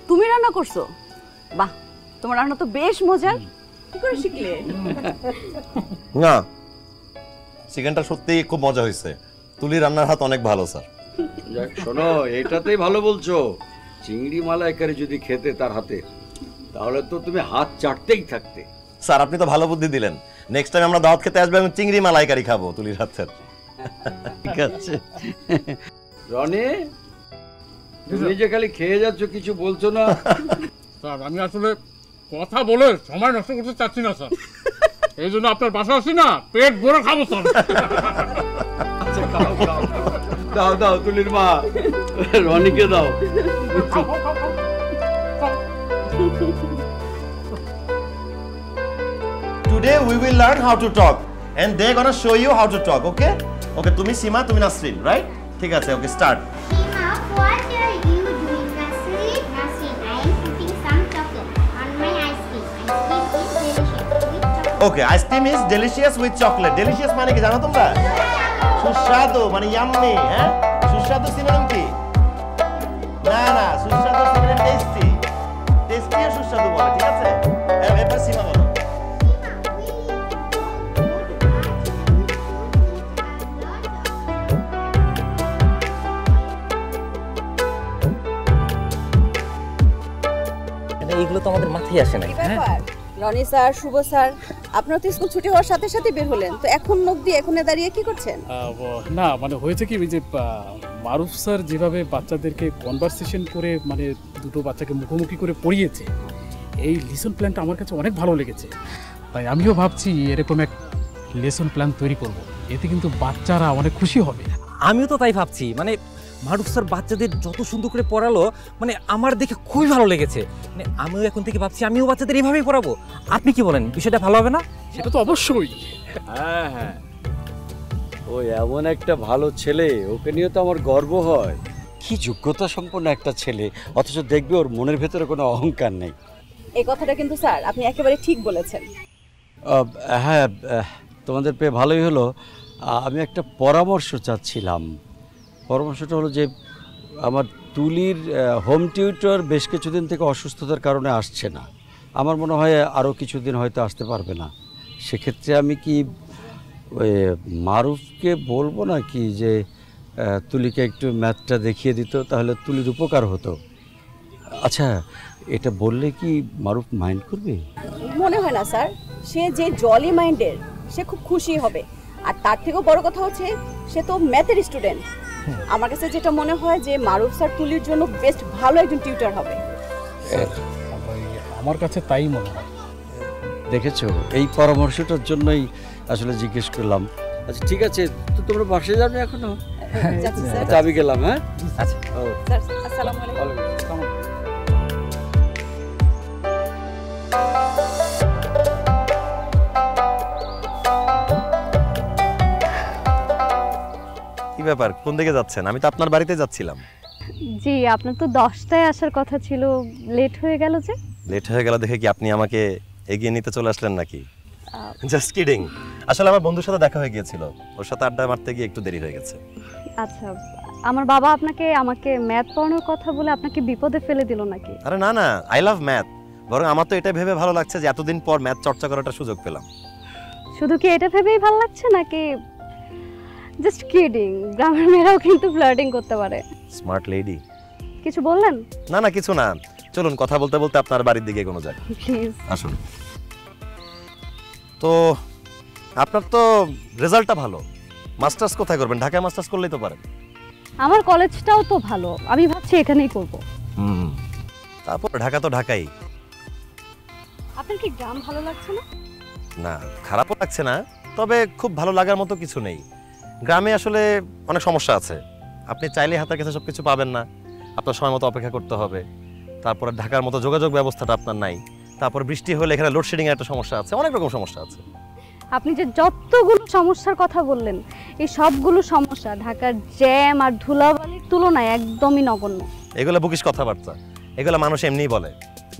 তুমি রান্না করছো? বাহ, তোমার রান্না তো বেশ মজার। কি করে শিখলে? না, চিকেনটা সত্যিই খুব মজা হয়েছে। তুলি রান্নার হাত অনেক ভালো স্যার। যাক শোনো, এইটাতেই ভালো বলছো। চিংড়ি মালাইকারি যদি খেতে তার হাতে, তাহলে তো তুমি হাত চাটতেই থাকতে। স্যার আপনি তো ভালো বুদ্ধি দিলেন। নেক্সট টাইম আমরা দাওয়াত খেতে আসবো এবং চিংড়ি মালাইকারি খাবো তুলির হাতের। ঠিক আছে। রনি, তুমি যে খালি খেয়ে যাচ্ছ, কিছু বলছো না? স্যার আমি আসলে কথা বলে সময় নষ্ট করতে চাচ্ছি না স্যার, এই জন্য আপনার বাসা আসি না, পেট ভরে খাবো স্যার। আচ্ছা খাও খাও, দাও দাও তুলির মা, রনিকে দাও। Today we will learn how to talk and they're gonna show you how to talk, okay? Okay, তুমি সীমা, তুমি নাসরিন, right? ঠিক আছে, okay, start. Sima, what are you doing? Nasrin, I am putting some chocolate on my ice cream. Ice cream is delicious with chocolate. Okay, ice cream is delicious with chocolate. Delicious মানে কি জানো তোমরা? সুস্বাদু মানে yummy, হ্যাঁ? সুস্বাদু synonym কি? না না, সুস্বাদু সিনোনিম টেস্টি। টেস্টি আর সুস্বাদু বলে, ঠিক আছে? এবার সীমা বলো। এইগুলো তো আমাদের মাথায় আসে না। রনি স্যার, শুভ স্যার, আপনারা তো স্কুল ছুটি হওয়ার সাথে সাথে বের হলেন, তো এখন অবধি এখানে দাঁড়িয়ে কি করছেন? না মানে হয়েছে কি, ওই যে মারুফ স্যার যেভাবে বাচ্চাদেরকে কনভারসেশন করে মানে দুটো বাচ্চাকে মুখোমুখি করে পড়িয়েছে, এই লিসন প্ল্যানটা আমার কাছে অনেক ভালো লেগেছে। তাই আমিও ভাবছি এরকম এক লেসন প্ল্যান তৈরি করব, এতে কিন্তু বাচ্চারা অনেক খুশি হবে। আমিও তো তাই ভাবছি, মানে মারুফ স্যার বাচ্চাদের যত সুন্দর করে পড়ালো, মানে আমার দেখে খুবই ভালো লেগেছে। মানে আমিও এখন থেকে ভাবছি আমিও বাচ্চাদের এইভাবেই পড়াবো। আপনি কি বলেন, বিষয়টা ভালো হবে না? সেটা তো অবশ্যই। হ্যাঁ হ্যাঁ, ও এমন একটা ভালো ছেলে, ওকে নিয়ে তো আমার গর্ব হয়। কি যোগ্যতা সম্পন্ন একটা ছেলে, অথচ দেখবে ওর মনের ভেতরে কোনো অহংকার নেই। এই কথাটা কিন্তু স্যার আপনি একেবারে ঠিক বলেছেন। হ্যাঁ, তোমাদের পেয়ে ভালোই হলো। আমি একটা পরামর্শ চাচ্ছিলাম। পরামর্শটা হলো যে আমার তুলির হোম টিউটর বেশ কিছুদিন থেকে অসুস্থতার কারণে আসছে না। আমার মনে হয় আরও কিছুদিন হয়তো আসতে পারবে না। সেক্ষেত্রে আমি কি ওই মারুফকে বলবো না কি যে তুলিকে একটু ম্যাথটা দেখিয়ে দিত, তাহলে তুলির উপকার হতো। আচ্ছা, এটা বললে কি মারুফ মাইন্ড করবে? মনে হয় না স্যার, সে যে জলি মাইন্ডের, সে খুব খুশি হবে। আর তার থেকেও বড় কথা হচ্ছে সে তো ম্যাথের স্টুডেন্ট। আমার কাছে যেটা মনে হয় যে মারুফ স্যার তুলির জন্য বেস্ট ভালো একজন টিউটর হবে। আমার কাছে তাই মনে হয়। দেখেছো, এই পরামর্শটার জন্যই আসলে জিজ্ঞেস করলাম। আচ্ছা ঠিক আছে, তো তোমরা বাসায় যাবে এখনো? আচ্ছা আমি গেলাম। হ্যাঁ আচ্ছা স্যার, আসসালামু আলাইকুম। কি ব্যাপার, কোন দিকে যাচ্ছেন? আমি তো আপনার বাড়িতে যাচ্ছিলাম। জি, আপনার তো 10টায় আসার কথা ছিল, লেট হয়ে গেল যে। লেট হয়ে গেল দেখে কি আপনি আমাকে এগিয়ে নিতে চলে আসলেন নাকি? Just kidding. আসলে আমার বন্ধুর সাথে দেখা হয়ে গিয়েছিল, ওর সাথে আড্ডা মারতে গিয়ে একটু দেরি হয়ে গেছে। আচ্ছা, আমার বাবা আমাকে ম্যাথ পড়ানোর কথা বলে আপনাকে বিপদে ফেলে দিল নাকি? আরে না না, আই লাভ ম্যাথ। বরং আমার তো এটা ভেবে ভালো লাগছে যে এতদিন পর ম্যাথ চর্চা করার সুযোগ পেলাম। শুধু কি এটা ভেবেই ভালো লাগছে নাকি? জাস্ট কিডিং, গ্রামের মেয়েরাও কিন্তু ফ্লার্টিং করতে পারে। Smart lady. কিছু বললেন? না না, কিছু না। চলুন কথা বলতে বলতে আপনার বাড়ির দিকে কোনো যাক। প্লিজ আসুন। তো আপনার তো রেজাল্টটা ভালো, মাস্টার্স কোথায় করবেন? ঢাকায় মাস্টার্স করলেই তো পারেন। আমার কলেজটাও তো ভালো, আমি ভাবছি এখানেই করব। তারপর ঢাকা তো ঢাকাই। আপনার কি গ্রাম ভালো লাগছে না? না, খারাপও লাগছে না, তবে খুব ভালো লাগার মতো কিছু নেই। গ্রামে আসলে অনেক সমস্যা আছে। আপনি চাইলে হাতের কাছে সবকিছু পাবেন না, আপনার সময় মতো অপেক্ষা করতে হবে। তারপরে ঢাকার মতো যোগাযোগ ব্যবস্থাটা আপনার নাই। তারপর বৃষ্টি হলে এখানে লোডশেডিং এর একটা সমস্যা আছে, অনেক রকম সমস্যা আছে। আপনি যে যতগুলো সমস্যার কথা বললেন, এই সবগুলো সমস্যা ঢাকার জ্যাম আর ধুলাবালির তুলনায় একদমই নগণ্য। এগুলো বুকিশ কথাবার্তা, এগুলো মানুষ এমনিই বলে।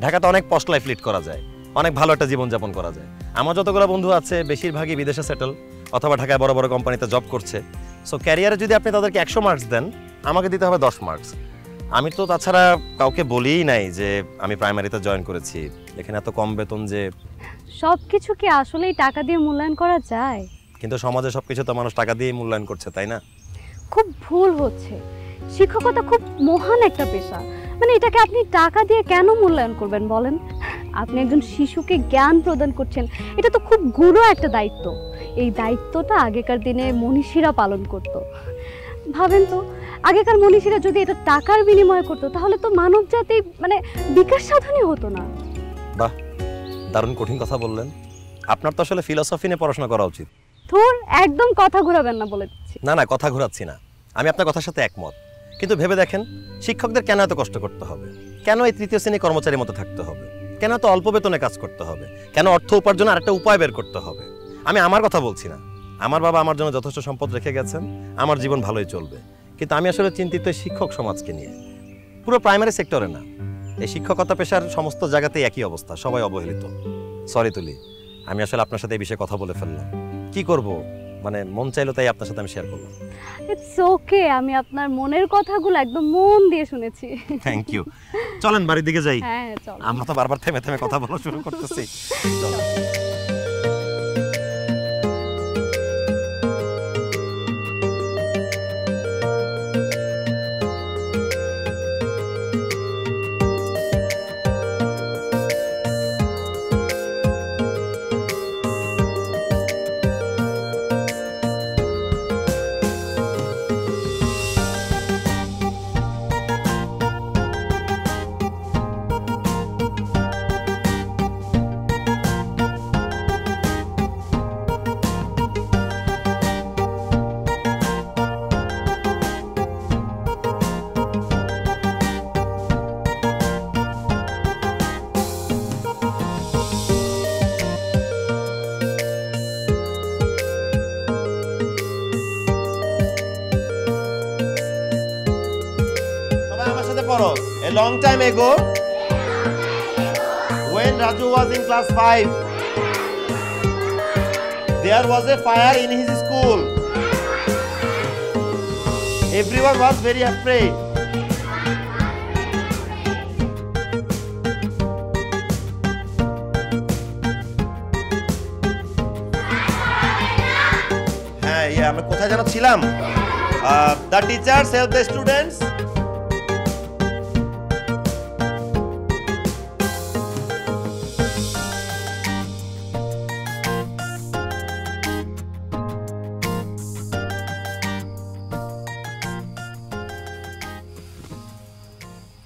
ঢাকাতে অনেক পস্ট লাইফ লিড করা যায়, অনেক ভালো একটা জীবনযাপন করা যায়। আমার যতগুলো বন্ধু আছে বেশিরভাগই বিদেশে সেটেল অথবা ঢাকায় বড় বড় কোম্পানিতে জব করছে। সো ক্যারিয়ারে যদি আপনি তাদেরকে 100 মার্কস দেন, আমাকে দিতে হবে 10 মার্কস। আমি তো তাছাড়া কাউকে বলিই নাই যে আমি প্রাইমারিতে জয়েন করেছি। এখানে এত কম বেতন যে। সব কিছু কি আসলেই টাকা দিয়ে মূল্যায়ন করা যায়? কিন্তু সমাজে সবকিছু তো মানুষ টাকা দিয়ে মূল্যায়ন করছে, তাই না? খুব ভুল হচ্ছে। শিক্ষকতা খুব মহান একটা পেশা, মানে এটাকে আপনি টাকা দিয়ে কেন মূল্যায়ন করবেন বলেন? আপনি একজন শিশুকে জ্ঞান প্রদান করছেন, এটা তো খুব গুরু একটা দায়িত্ব। এই দায়িত্বটা আগেকার দিনে মনীষীরা পালন করত। ভাবেন তো, আগেকার মনীষীরা যদি এটা টাকার বিনিময়ে করতো তাহলে তো মানব জাতি মানে বিকাশ সাধনই হতো না। বাহ, দারুণ কঠিন কথা বললেন। আপনার তো আসলে ফিলোসফি নিয়ে পড়াশোনা করা উচিত। ধুর, একদম কথা ঘোরাবেন না বলে দিচ্ছি। না না, কথা ঘোরাচ্ছি না, আমি আপনার কথার সাথে একমত। কিন্তু ভেবে দেখেন, শিক্ষকদের কেন এত কষ্ট করতে হবে? কেন এই তৃতীয় শ্রেণী কর্মচারীর মতো থাকতে হবে? কেন এত অল্প বেতনে কাজ করতে হবে? কেন অর্থ উপার্জনের আরেকটা উপায় বের করতে হবে? আমি আমার কথা বলছি না। আমার বাবা আমার জন্য যথেষ্ট সম্পদ রেখে গেছেন, আমার জীবন ভালোই চলবে। কিন্তু আমি আসলে চিন্তিত শিক্ষক সমাজকে নিয়ে। পুরো প্রাইমারি সেক্টরে না, এই শিক্ষকতা পেশার সমস্ত জায়গাতেই একই অবস্থা, সবাই অবহেলিত। সরি তুলি, আমি আসলে আপনার সাথে এই বিষয়ে কথা বলে ফেললাম। কি করব, মানে মন চাইলো তাই আপনার সাথে আমি শেয়ার করলাম। ইটস ওকে, আমি আপনার মনের কথাগুলো একদম মন দিয়ে শুনেছি। Thank you. চলেন বাড়ির দিকে যাই। হ্যাঁ চল। আমরা তো বারবার থেমে থেমে কথা বলা শুরু করতেছি। চলো। A long time ago, when Raju was in class 5, there was a fire in his school. Everyone was very afraid. আমরা কোথায় যেন ছিলাম? The teachers help the students.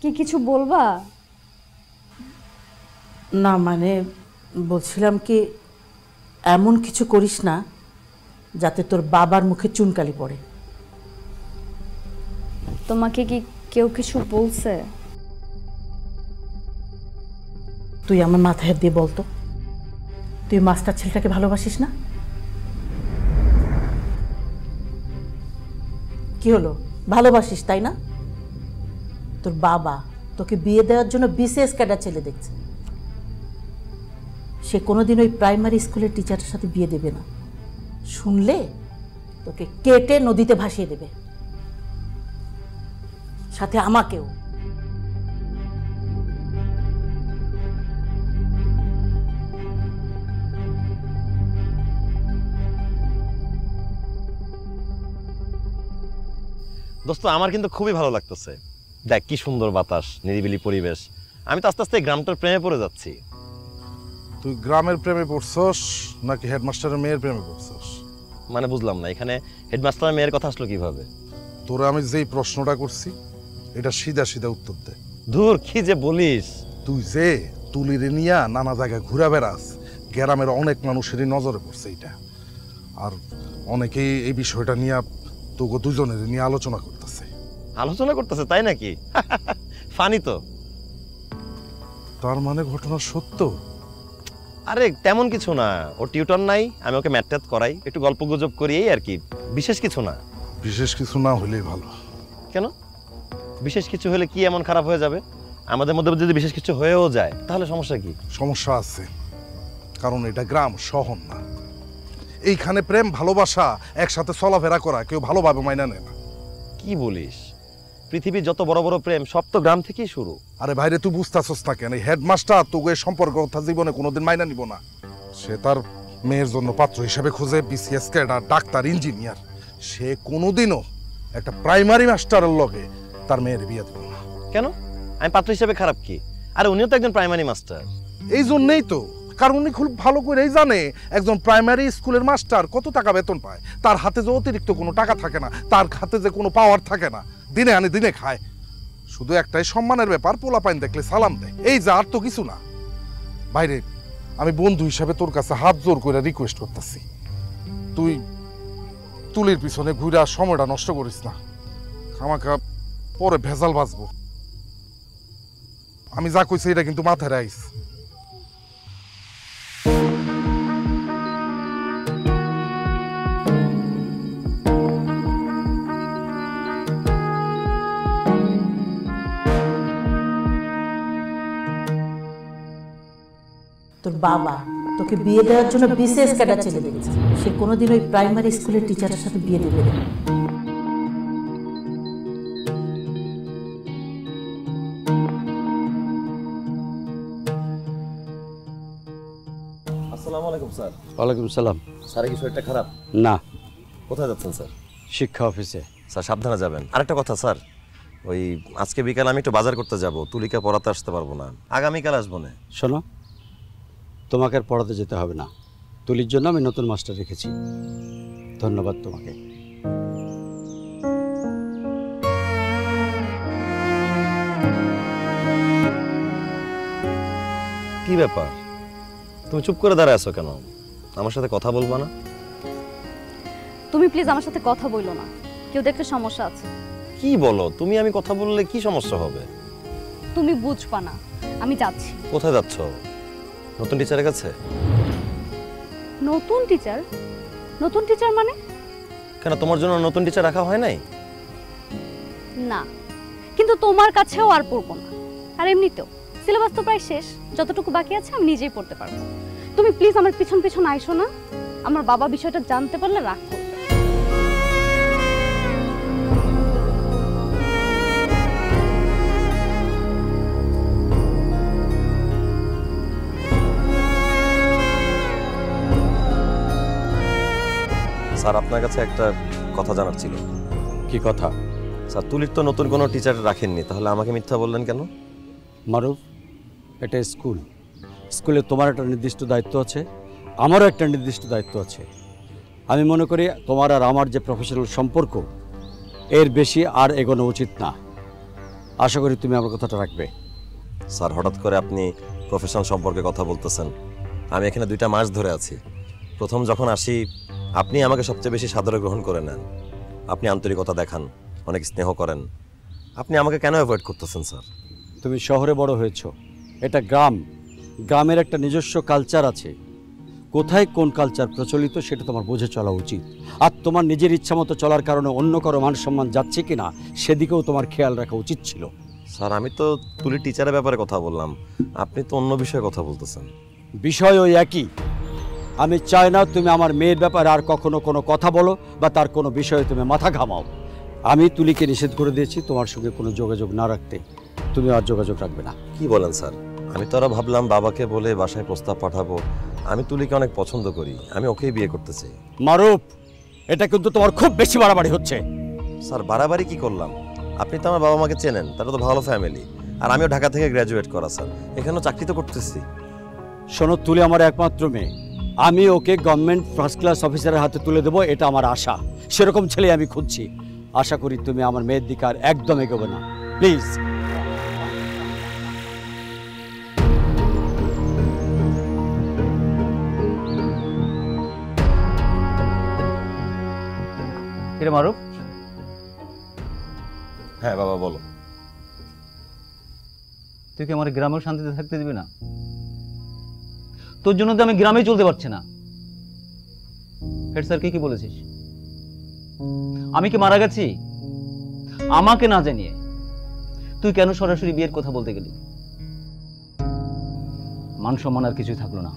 কি কিছু বলবা? না মানে বলছিলাম কি, এমন কিছু করিস না যাতে তোর বাবার মুখে চুনকালি পড়ে। তোমাকে কি কেউ কিছু বলছে? তুই আমার মাথায় হাত দিয়ে বলতো, তুই মাস্টার ছেলেটাকে ভালোবাসিস না? কি হলো, ভালোবাসিস তাই না? তোর বাবা তোকে বিয়ে দেওয়ার জন্য বিসিএস ক্যাডার ছেলে দেখছে। সে কোনোদিন ওই প্রাইমারি স্কুলের টিচারের সাথে বিয়ে দেবে না। শুনলে তোকে কেটে নদীতে ভাসিয়ে দেবে, সাথে আমাকেও। দোস্ত, আমার কিন্তু খুবই ভালো লাগতেছে। দেখ কি সুন্দর বাতাস, নিরিবিলি পরিবেশ। আমি তো আস্তে আস্তে গ্রামটার প্রেমে পড়ে যাচ্ছি। তুই গ্রামের প্রেমে পড়ছস নাকি হেডমাস্টারের মেয়ের প্রেমে পড়ছস? মানে বুঝলাম না, এখানে হেডমাস্টারের মেয়ের কথা আসলো কিভাবে? তোরা আমি যেই প্রশ্নটা করছি এটা সিধা সিধা উত্তর দে। দূর, কি যে বলিস তুই যে তুলিরে নিয়া নানা জায়গায় ঘুরা বেড়াস, গ্রামের অনেক মানুষেরই নজরে পড়ছে এটা। আর অনেকেই এই বিষয়টা নিয়ে তোকে দুজনের নিয়ে আলোচনা করতেছে। আলোচনা করতেছে তাই নাকি? ফানি তো। তার মানে ঘটনা সত্য? আরে তেমন কিছু না, ওর টিউটর নাই, আমি ওকে ম্যাথ করাই, একটু গল্প গুজব করি এই আর কি, বিশেষ কিছু না। বিশেষ কিছু না হলেই ভালো। কেন? বিশেষ কিছু হলে কি এমন খারাপ হয়ে যাবে? আমাদের মধ্যে যদি বিশেষ কিছু হয়েও যায় তাহলে সমস্যা কি? সমস্যা আছে, কারণ এটা গ্রাম, শহর না। এইখানে প্রেম ভালোবাসা একসাথে চলাফেরা করা কেউ ভালোভাবে মাইনা নেয় না। কি বলিস? পৃথিবীর যত বড় বড় প্রেম সব তো গ্রাম থেকেই শুরু। আরে ভাইরে তুই বুঝতেছস না কেন? হেডমাস্টার তোকে সম্পর্ক কথা জীবনে কোনোদিন মাইনা নিব না। সে তার মেয়ের জন্য পাত্র হিসেবে খুঁজে বিসিএস ক্যাডার, ডাক্তার, ইঞ্জিনিয়ার। সে কোনোদিনও একটা প্রাইমারি মাস্টারের লগে তার মেয়ের বিয়ে দেব না। কেন? আমি পাত্র হিসেবে খারাপ কি? আরে উনিও তো একজন প্রাইমারি মাস্টার। এই জন্যই তো, কারণ উনি খুব ভালো করেই জানে একজন প্রাইমারি স্কুলের মাস্টার কত টাকা বেতন পায়। তার হাতে যে অতিরিক্ত কোনো টাকা থাকে না, তার হাতে যে কোনো পাওয়ার থাকে না, দিনে আনে দিনে খায়। শুধু একটাই সম্মানের ব্যাপার, পোলাপাইন দেখলে সালাম দেয়, এই যা, আর তো কিছু না। বাইরে আমি বন্ধু হিসাবে তোর কাছে হাত জোর করে রিকোয়েস্ট করতেছি, তুই তুলির পিছনে ঘুরে সময়টা নষ্ট করিস না। খামাখা পরে ভেজাল বাঁচবো। আমি যা কইছি এটা কিন্তু মাথায় রাখিস। তোর বাবা তোকে বিয়ে দেওয়ার জন্য বিসিএস ক্যাডার ছেলে দেখেছে, সে কোনোদিন ওই প্রাইমারি স্কুলের টিচারের সাথে বিয়ে দেবে না। আসসালামু আলাইকুম স্যার। ওয়ালাইকুম সালাম। স্যার কি শরীরটা খারাপ? না। কোথায় যাচ্ছেন স্যার? শিক্ষা অফিসে। স্যার সাবধানে যাবেন। আরেকটা কথা স্যার, ওই আজকে বিকালে আমি একটু বাজার করতে যাব, তুলিকা পড়াতে আসতে পারবো না, আগামীকাল আসবো না। শোনো, তোমাকে আর পড়াতে যেতে হবে না, তুলির জন্য আমি নতুন মাস্টার রেখেছি। ধন্যবাদ তোমাকে। কি ব্যাপার, তুমি চুপ করে দাঁড়ায় আছো কেন? আমার সাথে কথা বলবা না? তুমি প্লিজ আমার সাথে কথা বইলো না, কেউ দেখলে সমস্যা আছে। কি বলো তুমি? আমি কথা বললে কি সমস্যা হবে? তুমি বুঝবা না, আমি যাচ্ছি। কোথায় যাচ্ছ? নতুন টিচারের কাছে? নতুন টিচার? নতুন টিচার মানে? কেন, তোমার জন্য নতুন টিচার রাখা হয় নাই? না, কিন্তু তোমার কাছেও আর পড়বো না। আর এমনিতেও সিলেবাস তো প্রায় শেষ, যতটুকু বাকি আছে আমি নিজেই পড়তে পারবো। তুমি প্লিজ আমার পিছন পিছন আইসো না, আমার বাবা বিষয়টা জানতে পারলে রাগ করবে। স্যার আপনার কাছে একটা কথা জানার ছিল। কি কথা? স্যার তুলির তো নতুন কোনো টিচার রাখেননি, তাহলে আমাকে মিথ্যা বললেন কেন? মারুফ, এটা স্কুল, স্কুলে তোমার একটা নির্দিষ্ট দায়িত্ব আছে, আমারও একটা নির্দিষ্ট দায়িত্ব আছে। আমি মনে করি তোমার আর আমার যে প্রফেশনাল সম্পর্ক, এর বেশি আর এগোনো উচিত না। আশা করি তুমি আমার কথাটা রাখবে। স্যার হঠাৎ করে আপনি প্রফেশনাল সম্পর্কে কথা বলতেছেন। আমি এখানে 2টা মাস ধরে আছি। প্রথম যখন আসি আপনি আমাকে সবচেয়ে বেশি সাদরে গ্রহণ করে নেন, আপনি আন্তরিকতা দেখান, অনেক স্নেহ করেন। আপনি আমাকে কেন অ্যাভয়েড করতেছেন স্যার? তুমি শহরে বড় হয়েছো, এটা গ্রাম, গ্রামের একটা নিজস্ব কালচার আছে। কোথায় কোন কালচার প্রচলিত সেটা তোমার বুঝে চলা উচিত। আর তোমার নিজের ইচ্ছা মতো চলার কারণে অন্য কারো মান সম্মান যাচ্ছে কিনা সেদিকেও তোমার খেয়াল রাখা উচিত ছিল। স্যার আমি তো তুলির টিচারের ব্যাপারে কথা বললাম, আপনি তো অন্য বিষয়ে কথা বলতেছেন। বিষয় ওই একই। আমি চাই না তুমি আমার মেয়ের ব্যাপারে আর কখনো কোনো কথা বলো বা তার কোনো বিষয়ে তুমি মাথা ঘামাও। আমি তুলিকে নিষেধ করে দিয়েছি তোমার সঙ্গে কোনো যোগাযোগ না রাখতে, তুমি আর যোগাযোগ রাখবে না। কি বলেন স্যার? আমি তো আরো ভাবলাম বাবাকে বলে বাসায় প্রস্তাব পাঠাবো। আমি তুলিকে অনেক পছন্দ করি, আমি ওকেই বিয়ে করতে চাই। মারুফ, এটা কিন্তু তোমার খুব বেশি বাড়াবাড়ি হচ্ছে। স্যার বাড়াবাড়ি কি করলাম? আপনি তো আমার বাবা মাকে চেনেন, তারা তো ভালো ফ্যামিলি। আর আমিও ঢাকা থেকে গ্র্যাজুয়েট করা স্যার, এখানেও চাকরি তো করতেছি। শোনো, তুলি আমার একমাত্র মেয়ে, আমি ওকে গভর্নমেন্ট ফার্স্ট ক্লাস অফিসারের হাতে তুলে দেবো, এটা আমার আশা। সেরকম ছেলে আমি খুঁজছি। আশা করি তুমি আমার মেয়ের দিকে আর একদম এগোবে না, প্লিজ। কিরে মারুফ? হ্যাঁ বাবা বলো। তুই কি আমার গ্রামেও শান্তিতে থাকতে দিবি না? তোর জন্য তো আমি গ্রামেই চলতে পারছি না। হেড স্যারকে কি বলেছিস? আমি কি মারা গেছি? আমাকে না জানিয়ে তুই কেন সরাসরি বিয়ের কথা বলতে গেলি? মান সম্মান আর কিছুই থাকলো না।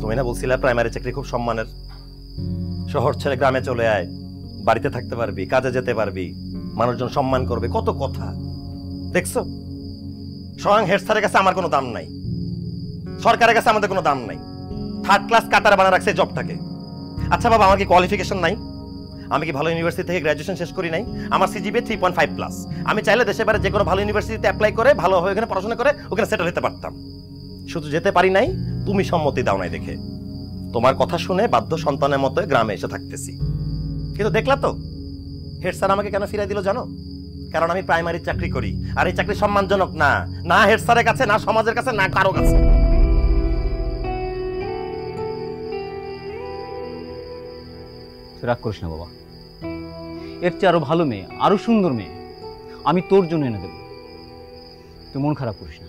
তুমি না বলছিলে প্রাইমারি চাকরি খুব সম্মানের, শহর ছেড়ে গ্রামে চলে আয়, বাড়িতে থাকতে পারবি, কাজে যেতে পারবি, মানুষজন সম্মান করবে, কত কথা দেখছো। স্বয়ং হেড স্যারের কাছে আমার কোনো দাম নাই, সরকারের কাছে আমাদের কোনো দাম নাই। 3rd ক্লাস কাটার বানা রাখছে জবটাকে। আচ্ছা বাবা, আমার কি কোয়ালিফিকেশন নাই? আমি কি ভালো ইউনিভার্সিটি থেকে গ্র্যাজুয়েশন শেষ করি নাই? আমার সিজিপিএ 3.5+। আমি চাইলে দেশে বাইরে যে কোনো ভালো ইউনিভার্সিটিতে অ্যাপ্লাই করে ভালোভাবে ওখানে পড়াশোনা করে ওখানে সেটেল হতে পারতাম। শুধু যেতে পারি নাই, তুমি সম্মতি দাও নাই দেখে। তোমার কথা শুনে বাধ্য সন্তানের মতো গ্রামে এসে থাকতেছি। কিন্তু দেখলা তো হেড স্যার আমাকে কেন ফিরাই দিল জানো? কারণ আমি প্রাইমারি চাকরি করি, আর এই চাকরি সম্মানজনক না, না হেড স্যারের কাছে, না সমাজের কাছে, না কারো কাছে। রাগ করিস না বাবা, এর চেয়ে আরো ভালো মেয়ে, আরো সুন্দর মেয়ে আমি তোর জন্য এনে দেব। তুই মন খারাপ করিস না।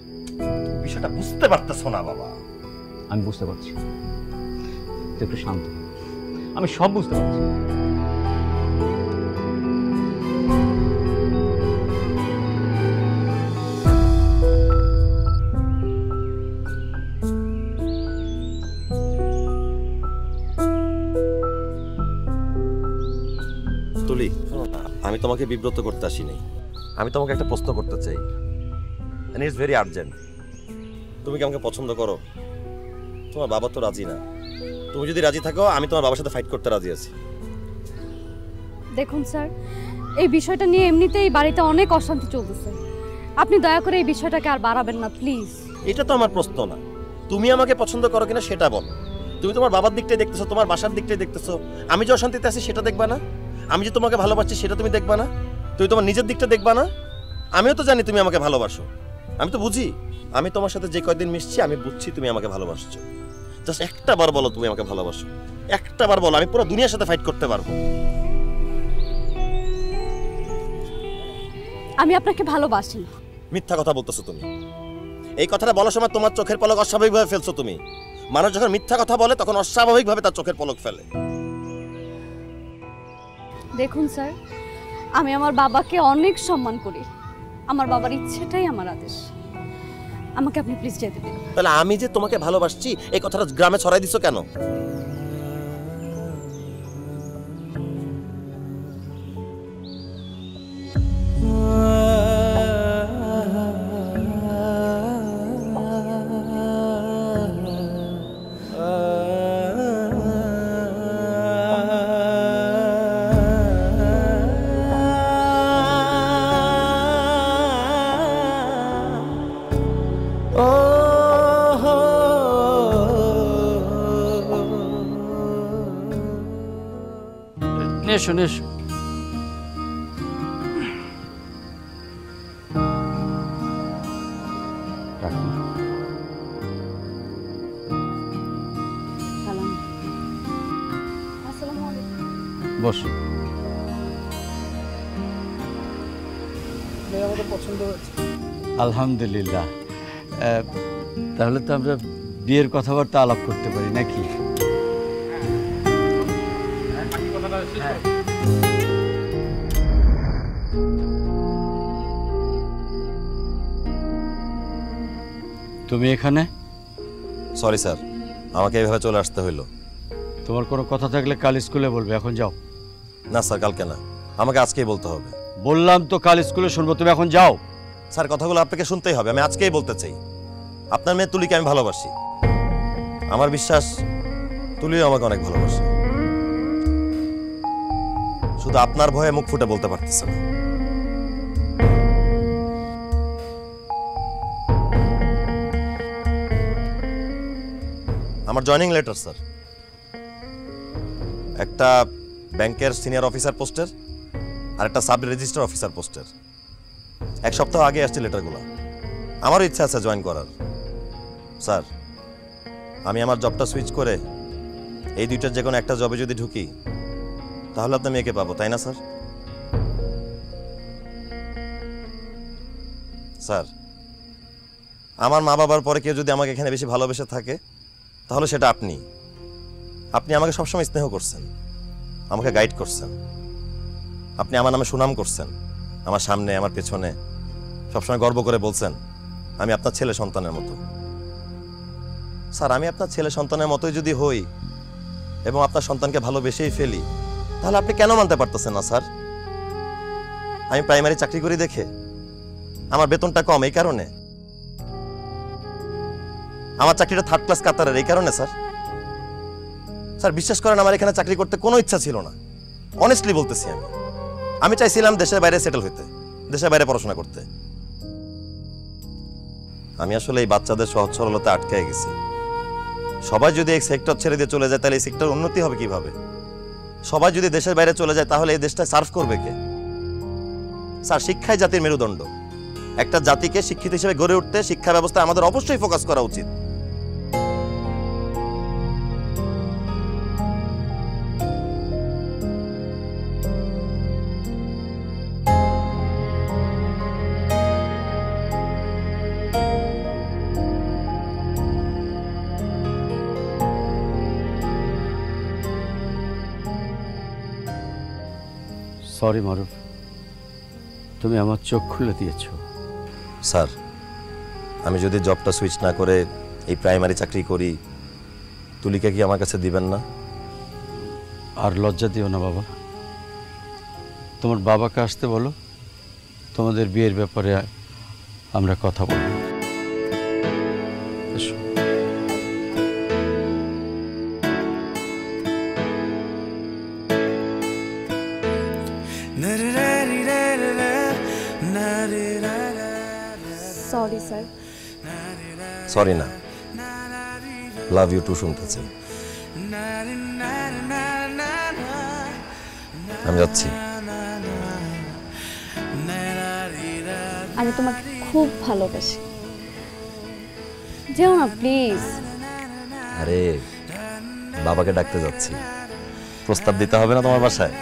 বিষয়টা বুঝতে পারতেছো না বাবা? আমি বুঝতে পারছি, তুই একটু শান্ত, আমি সব বুঝতে পারছি। তুলি, আমি তোমাকে বিব্রত করতে আসিনি। আমি তোমাকে একটা প্রশ্ন করতে চাই, এন্ড ইটস ভেরি আর্জেন্ট। তুমি কি আমাকে পছন্দ করো? তোমার বাবা তো রাজি না। তুমি যদি রাজি থাকো, আমি তোমার বাবার সাথে ফাইট করতে রাজি আছি। দেখুন স্যার, এই বিষয়টা নিয়ে এমনিতেই বাড়িতে অনেক অশান্তি চলতেছে। আপনি দয়া করে এই বিষয়টাকে আর বাড়াবেন না প্লিজ। এটা তো আমার প্রশ্ন না, তুমি আমাকে পছন্দ করো কিনা সেটা বলো। তুমি তোমার বাবার দিকটাই দেখতেছো, তোমার বাসার দিকটাই দেখতেছো। আমি যে অশান্তিতে আছি সেটা দেখবা না? আমি যে তোমাকে ভালোবাসছি সেটা তুমি দেখবা না? তুমি তোমার নিজের দিকটা দেখবা না? আমিও তো জানি তুমি আমাকে ভালোবাসো, আমি তো বুঝি। আমি তোমার সাথে যে কয়দিন মিশছি আমি বুঝছি তুমি আমাকে ভালোবাসছো। জাস্ট একটা বার বলো তুমি আমাকে ভালোবাসো, একটা বার বলো, আমি পুরো দুনিয়ার সাথে ফাইট করতে পারবো। আমি আপনাকে ভালোবাসি। মিথ্যা কথা বলতেছো তুমি। এই কথাটা বলার সময় তোমার চোখের পলক অস্বাভাবিকভাবে ফেলছো তুমি। মানুষ যখন মিথ্যা কথা বলে তখন অস্বাভাবিকভাবে তার চোখের পলক ফেলে। দেখুন স্যার, আমি আমার বাবাকে অনেক সম্মান করি। আমার বাবার ইচ্ছেটাই আমার আদেশ। আমাকে আপনি প্লিজ যেতে দিন। তাহলে আমি যে তোমাকে ভালোবাসছি এই কথাটা গ্রামে ছড়াই দিছো কেন? এসো এসো। বসো। আলহামদুলিল্লাহ, তাহলে তো আমরা বিয়ের কথাবার্তা আলাপ করতে পারি নাকি? তুমি এখানে? সরি স্যার, আমাকে এইভাবে চলে আসতে হইলো। তোমার কোনো কথা থাকলে কাল স্কুলে বলবে, এখন যাও। না স্যার, কালকে না, আমাকে আজকেই বলতে হবে। বললাম তো কাল স্কুলে শুনবো, তুমি এখন যাও। স্যার, কথাগুলো আপনাকে শুনতেই হবে, আমি আজকেই বলতে চাই। আপনার মেয়ে তুলিকে আমি ভালোবাসি। আমার বিশ্বাস তুলিও আমাকে অনেক ভালোবাসে, শুধু আপনার ভয়ে মুখ ফুটে বলতে পারতেছে না। আমার জয়েনিং লেটার স্যার, একটা ব্যাংকের সিনিয়র অফিসার পোস্টের আর একটা সাব রেজিস্টার অফিসার পোস্টের। 1 সপ্তাহ আগে আসছে লেটারগুলো। আমারও ইচ্ছা আছে জয়েন করার। স্যার, আমি আমার জবটা সুইচ করে এই দুইটার যে কোনো একটা জবে যদি ঢুকি তাহলে আপনার মেয়েকে পাবো, তাই না স্যার? স্যার, আমার মা বাবার পরে কেউ যদি আমাকে এখানে বেশি ভালোবেসে থাকে তাহলে সেটা আপনি। আপনি আমাকে সবসময় স্নেহ করছেন, আমাকে গাইড করছেন, আপনি আমার নামে সুনাম করছেন, আমার সামনে আমার পেছনে সবসময় গর্ব করে বলছেন আমি আপনার ছেলে সন্তানের মতো। স্যার, আমি আপনার ছেলে সন্তানের মতোই যদি হই এবং আপনার সন্তানকে ভালোবেসেই ফেলি তাহলে আপনি কেন মানতে পারতেছেন না স্যার? আমি প্রাইমারি চাকরি করি দেখে? আমার বেতনটা কম এই কারণে? আমার চাকরিটা থার্ড ক্লাস কাতারের এই কারণে স্যার? স্যার বিশ্বাস করেন, আমার এখানে চাকরি করতে কোনো ইচ্ছা ছিল না। অনেস্টলি বলতেছি, আমি চাইছিলাম দেশের বাইরে সেটেল হইতে, দেশের বাইরে পড়াশোনা করতে। আমি আসলে এই বাচ্চাদের সহজ সরলতা আটকে গেছি। সবাই যদি এই সেক্টর ছেড়ে দিয়ে চলে যায়, তাহলে এই সেক্টর উন্নতি হবে কিভাবে? সবাই যদি দেশের বাইরে চলে যায়, তাহলে এই দেশটা সার্ভ করবে কে? স্যার, শিক্ষাই জাতির মেরুদণ্ড। একটা জাতিকে শিক্ষিত হিসেবে গড়ে উঠতে শিক্ষা ব্যবস্থা আমাদের অবশ্যই ফোকাস করা উচিত। সরি মারুফ, তুমি আমার চোখ খুলে দিয়েছো। স্যার, আমি যদি জবটা সুইচ না করে এই প্রাইমারি চাকরি করি, তুলিকা কি আমার কাছে দিবেন না? আর লজ্জা দিও না বাবা। তোমার বাবাকে আসতে বলো, তোমাদের বিয়ের ব্যাপারে আমরা কথা বলবো। এসো। Sorry sir. সরি না, লাভ ইউ টু শুনতেছি। আমি যাচ্ছি। আমি তোমাকে খুব ভালোবাসি, যেও না প্লিজ। আরে বাবাকে ডাকতে যাচ্ছি, প্রস্তাব দিতে হবে না তোমার বাসায়?